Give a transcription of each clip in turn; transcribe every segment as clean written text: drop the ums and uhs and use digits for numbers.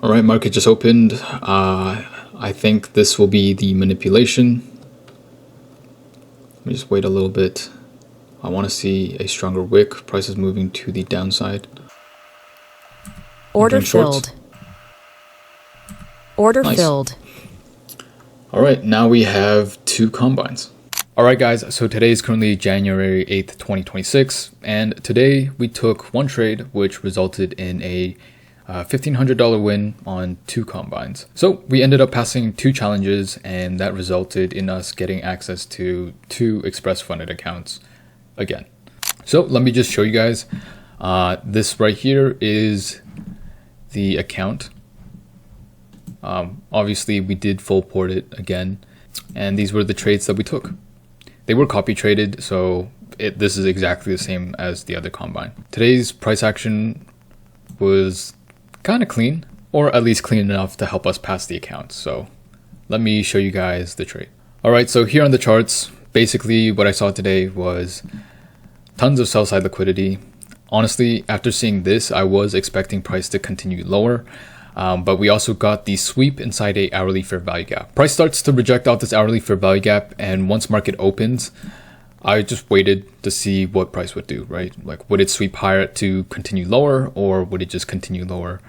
All right, market just opened. I think this will be the manipulation. Let me just wait a little bit. I want to see a stronger wick. Price is moving to the downside. Order filled. Order Nice. filled. All right, now we have two combines. All right, guys, so today is currently January 8th, 2026, and today we took one trade which resulted in a $1,500 win on two combines. So we ended up passing two challenges, and that resulted in us getting access to two Express Funded accounts again. So let me just show you guys. This right here is the account. Obviously we did full port it again, and these were the trades that we took. They were copy traded, so this is exactly the same as the other combine. Today's price action was kind of clean, or at least clean enough to help us pass the account. So let me show you guys the trade. All right, so here on the charts, basically what I saw today was tons of sell side liquidity. Honestly, after seeing this, I was expecting price to continue lower. But we also got the sweep inside a hourly fair value gap. Price starts to reject out this hourly fair value gap, and once market opens, I just waited to see what price would do, right? Like, would it sweep higher to continue lower, or would it just continue lower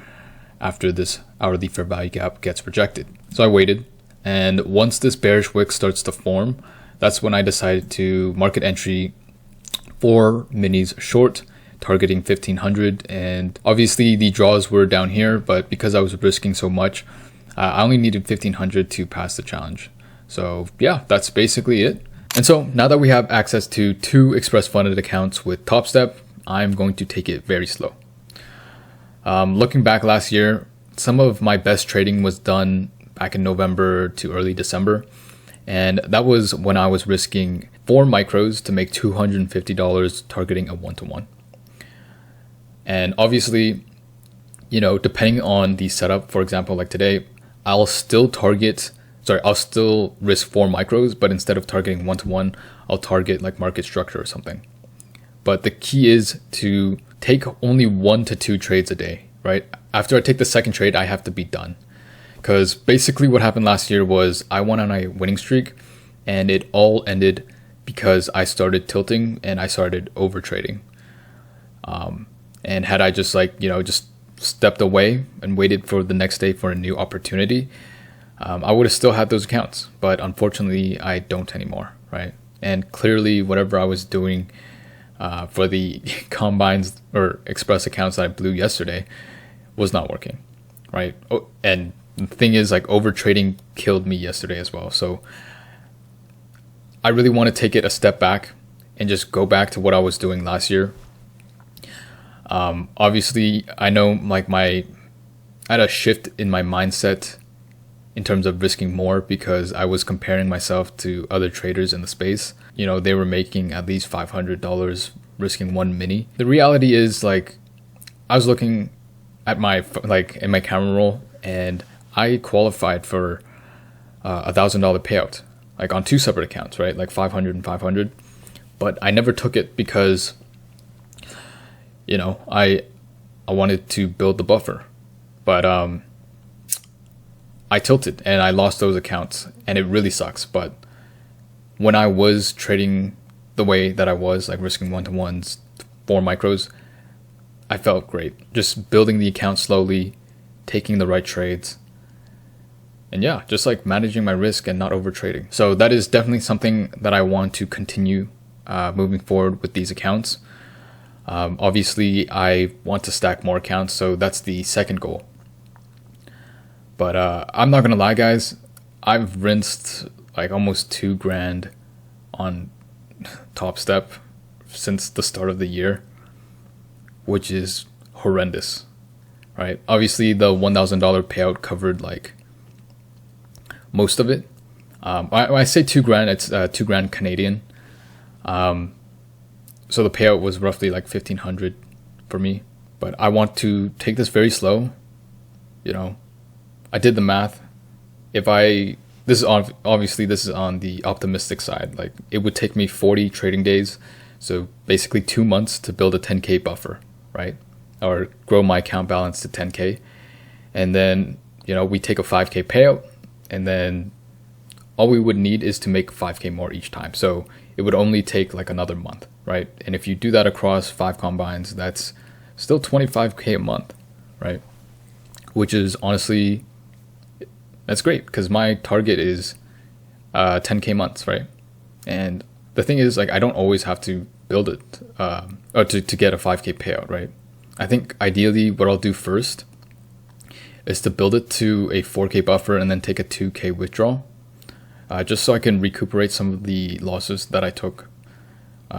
after this hourly fair value gap gets rejected? So I waited, and once this bearish wick starts to form, that's when I decided to market entry 4 minis short, targeting 1500, and obviously the draws were down here, but because I was risking so much, I only needed 1500 to pass the challenge. So yeah, that's basically it. And so now that we have access to two Express Funded accounts with Topstep, I'm going to take it very slow. Looking back last year, some of my best trading was done back in November to early December, and that was when I was risking 4 micros to make $250, targeting a 1-to-1. And obviously, you know, depending on the setup, for example, like today, I'll still risk 4 micros, but instead of targeting 1-to-1, I'll target like market structure or something. But the key is to take only 1 to 2 trades a day, right? After I take the second trade, I have to be done. Because basically what happened last year was I went on a winning streak, and it all ended because I started tilting and I started over trading. And had I just just stepped away and waited for the next day for a new opportunity, I would have still had those accounts. But unfortunately, I don't anymore, right? And clearly, whatever I was doing for the combines or express accounts that I blew yesterday was not working, right? Oh, and the thing is, like, over trading killed me yesterday as well. So I really want to take it a step back and just go back to what I was doing last year. Obviously, I know I had a shift in my mindset in terms of risking more because I was comparing myself to other traders in the space. You know, they were making at least $500 risking 1 mini. The reality is, like, I was looking at my in my camera roll, and I qualified for $1,000 payout, like on 2 separate accounts, right? Like 500 and 500, but I never took it because, you know, I wanted to build the buffer, but I tilted and I lost those accounts, and it really sucks. But when I was trading the way that I was, like risking 1-to-1s, 4 micros, I felt great. Just building the account slowly, taking the right trades, and yeah, just like managing my risk and not over trading. So that is definitely something that I want to continue moving forward with these accounts. Obviously, I want to stack more accounts, so that's the second goal. But I'm not gonna lie, guys, I've rinsed like almost $2,000 on Topstep since the start of the year, which is horrendous, right? Obviously, the $1,000 payout covered like most of it. When I say $2,000, it's $2,000 Canadian. So the payout was roughly like 1,500 for me. But I want to take this very slow. You know, I did the math. This is on the optimistic side. Like, it would take me 40 trading days, so basically 2 months to build a 10K buffer, right? Or grow my account balance to 10K. and then, you know, we take a 5K payout, and then all we would need is to make 5K more each time. So it would only take like another month, right? And if you do that across 5 combines, that's still 25K a month, right? Which is honestly, that's great, because my target is 10K months, right? And the thing is, like, I don't always have to build it or to get a 5K payout, right? I think ideally what I'll do first is to build it to a 4K buffer and then take a 2K withdrawal, just so I can recuperate some of the losses that I took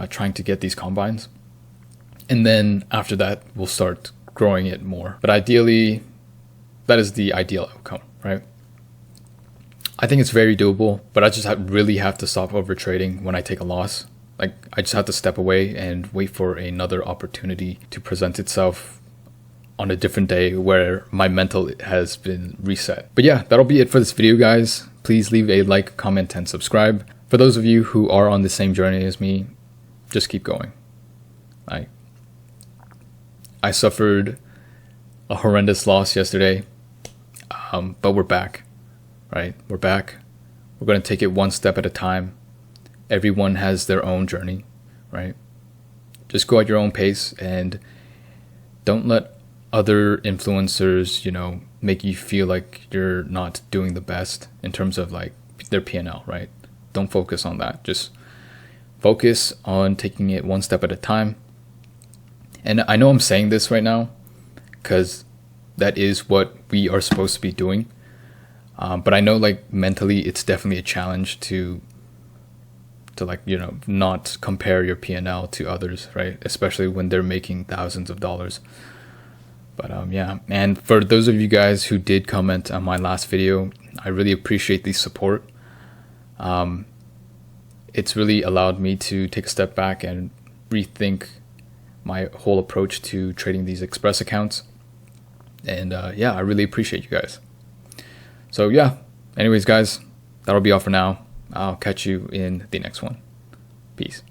trying to get these combines. And then after that, we'll start growing it more. But ideally, that is the ideal outcome, right? I think it's very doable, but I just really have to stop over trading when I take a loss. Like, I just have to step away and wait for another opportunity to present itself on a different day where my mental has been reset. But yeah, that'll be it for this video, guys. Please leave a like, comment, and subscribe. For those of you who are on the same journey as me, just keep going. I suffered a horrendous loss yesterday, but we're back, right? We're back. We're going to take it one step at a time. Everyone has their own journey, right? Just go at your own pace and don't let other influencers, you know, make you feel like you're not doing the best in terms of like their P&L, right? Don't focus on that. Just focus on taking it one step at a time. And I know I'm saying this right now because that is what we are supposed to be doing. But I know, like, mentally it's definitely a challenge to like, you know, not compare your P&L to others, right? Especially when they're making thousands of dollars. But yeah, and for those of you guys who did comment on my last video, I really appreciate the support. It's really allowed me to take a step back and rethink my whole approach to trading these Express accounts. And yeah, I really appreciate you guys. So yeah, anyways, guys, that'll be all for now. I'll catch you in the next one. Peace.